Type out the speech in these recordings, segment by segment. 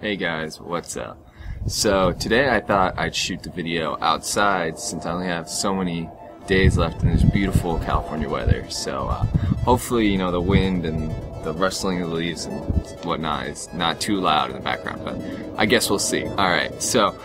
Hey guys, what's up? So today I thought I'd shoot the video outside since I only have so many days left in this beautiful California weather. So hopefully, the wind and the rustling of the leaves and whatnot is not too loud in the background, but I guess we'll see. Alright, so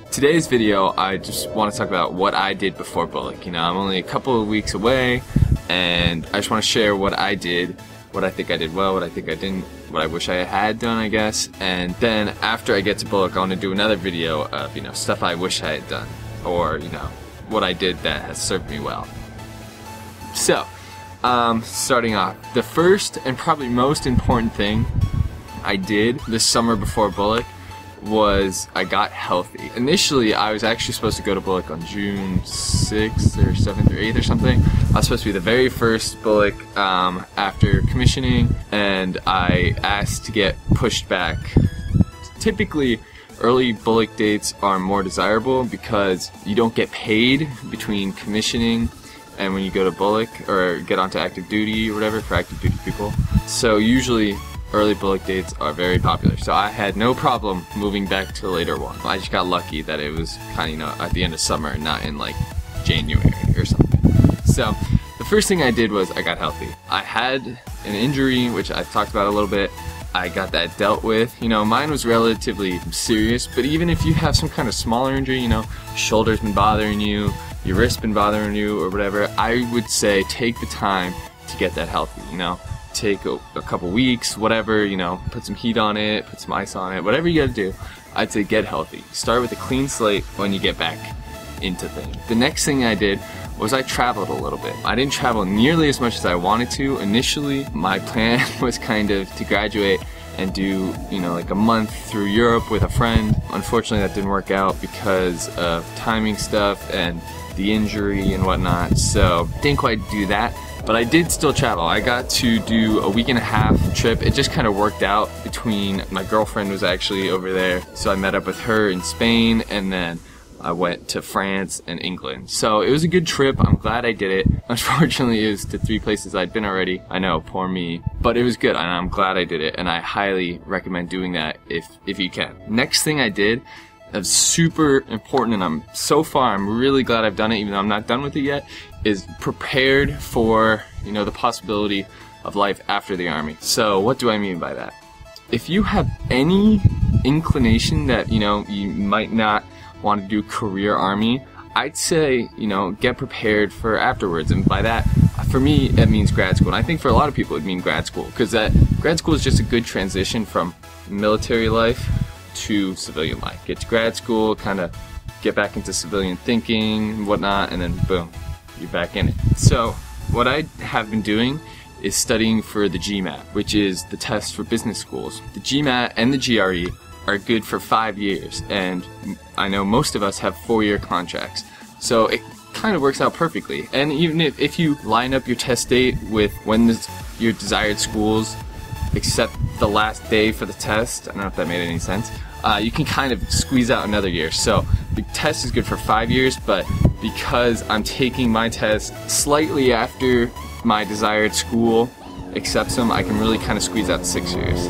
today's video I just want to talk about what I did before BOLC. I'm only a couple of weeks away and I just want to share what I did, what I think I did well, what I think I didn't, what I wish I had done, I guess. And then after I get to BOLC, I want to do another video of, stuff I wish I had done, or, what I did that has served me well. So, starting off, the first and probably most important thing I did this summer before BOLC was I got healthy. Initially, I was actually supposed to go to BOLC on June 6th or 7th or 8th or something. I was supposed to be the very first BOLC after commissioning, and I asked to get pushed back. Typically, early BOLC dates are more desirable because you don't get paid between commissioning and when you go to BOLC or get onto active duty or whatever for active duty people. So usually early BOLC dates are very popular, so I had no problem moving back to a later one. I just got lucky that it was kind of, at the end of summer, not in like January or something. So the first thing I did was I got healthy. I had an injury, which I've talked about a little bit. I got that dealt with. Mine was relatively serious, but even if you have some kind of smaller injury, your shoulder's been bothering you, your wrist's been bothering you, or whatever, I would say take the time to get that healthy, Take a couple weeks, whatever, put some heat on it, put some ice on it, whatever you gotta do. I'd say get healthy. Start with a clean slate when you get back into things. The next thing I did was I traveled a little bit. I didn't travel nearly as much as I wanted to. Initially, my plan was kind of to graduate and do, like a month through Europe with a friend. Unfortunately, that didn't work out because of timing stuff and the injury and whatnot, so didn't quite do that. But I did still travel. I got to do a week and a half trip. It just kind of worked out between, my girlfriend was actually over there, so I met up with her in Spain, and then I went to France and England. So it was a good trip. I'm glad I did it. Unfortunately, it was to 3 places I'd been already. I know, poor me. But it was good, and I'm glad I did it, and I highly recommend doing that if you can. Next thing I did, that's super important, and I'm really glad I've done it, even though I'm not done with it yet, is prepared for, the possibility of life after the Army. So what do I mean by that? If you have any inclination that, you might not want to do career Army, I'd say, get prepared for afterwards. And by that, for me, it means grad school. And I think for a lot of people, it means grad school, because grad school is just a good transition from military life to civilian life. Get to grad school, kind of get back into civilian thinking and whatnot, and then boom, you're back in it. So what I have been doing is studying for the GMAT, which is the test for business schools. The GMAT and the GRE are good for 5 years, and I know most of us have 4-year contracts, so it kind of works out perfectly. And even if you line up your test date with when your desired schools accept the last day for the test, I don't know if that made any sense, you can kind of squeeze out another year. So the test is good for 5 years, but because I'm taking my test slightly after my desired school accepts them, I can really kind of squeeze out 6 years.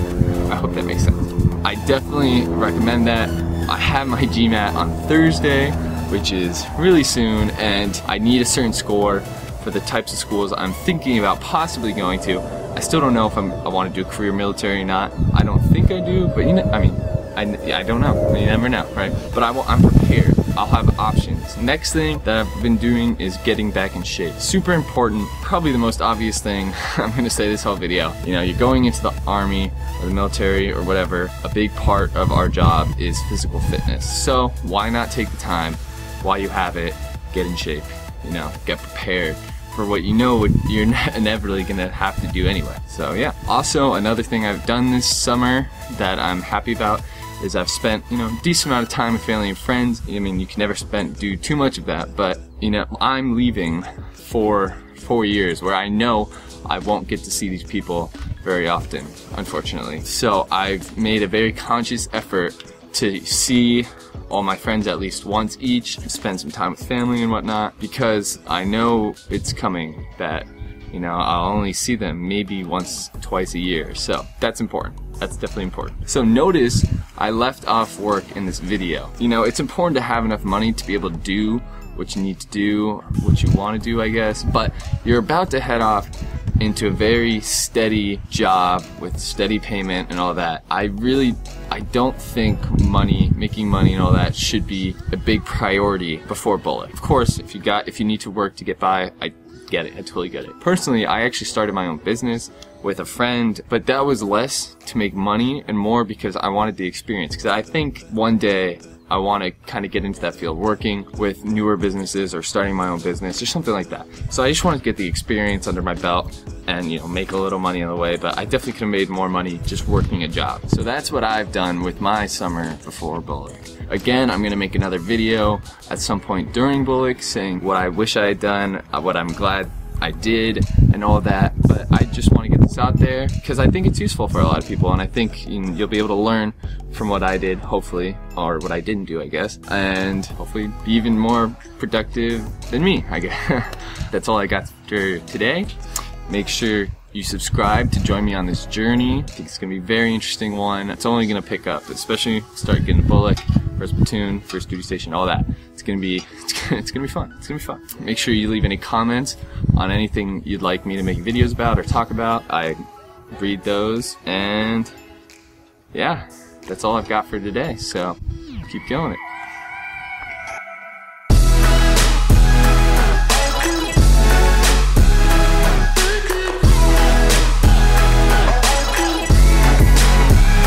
I hope that makes sense. I definitely recommend that. I have my GMAT on Thursday, which is really soon, and I need a certain score for the types of schools I'm thinking about possibly going to. I still don't know if I want to do career military or not. I don't think I do, but I don't know. You never know, right? But I'm prepared. I'll have options. Next thing that I've been doing is getting back in shape. Super important, probably the most obvious thing I'm going to say this whole video. You're going into the Army or the military or whatever. A big part of our job is physical fitness. So why not take the time while you have it, get in shape, get prepared for what you're inevitably going to have to do anyway. So yeah. Also, another thing I've done this summer that I'm happy about is I've spent, a decent amount of time with family and friends. You can never do too much of that, but, I'm leaving for 4 years where I know I won't get to see these people very often, unfortunately. So I've made a very conscious effort to see all my friends at least once each, spend some time with family and whatnot, because I know it's coming that You know, I'll only see them maybe once, twice a year. So that's important. That's definitely important. So notice I left off work in this video. You know, it's important to have enough money to be able to do what you need to do, what you want to do, I guess. But you're about to head off into a very steady job with steady payment and all that. I don't think making money and all that should be a big priority before BOLC. Of course, if you need to work to get by, I get it. I totally get it. Personally, I actually started my own business with a friend, but that was less to make money and more because I wanted the experience. Because I think one day I want to kind of get into that field, working with newer businesses or starting my own business or something like that. So I just wanted to get the experience under my belt and, you know, make a little money on the way, but I definitely could have made more money just working a job. So that's what I've done with my summer before BOLC. Again, I'm going to make another video at some point during BOLC saying what I wish I had done, what I'm glad I did, and all that, but I just want to get this out there because I think it's useful for a lot of people, and I think you'll be able to learn from what I did, hopefully, or what I didn't do, I guess, and hopefully be even more productive than me, I guess. That's all I got for today. Make sure you subscribe to join me on this journey. I think it's going to be a very interesting one. It's only going to pick up, especially start getting to BOLC, first platoon, first duty station, all that. It's gonna be fun. It's gonna be fun. Make sure you leave any comments on anything you'd like me to make videos about or talk about. I read those, and yeah, that's all I've got for today. So keep killing it.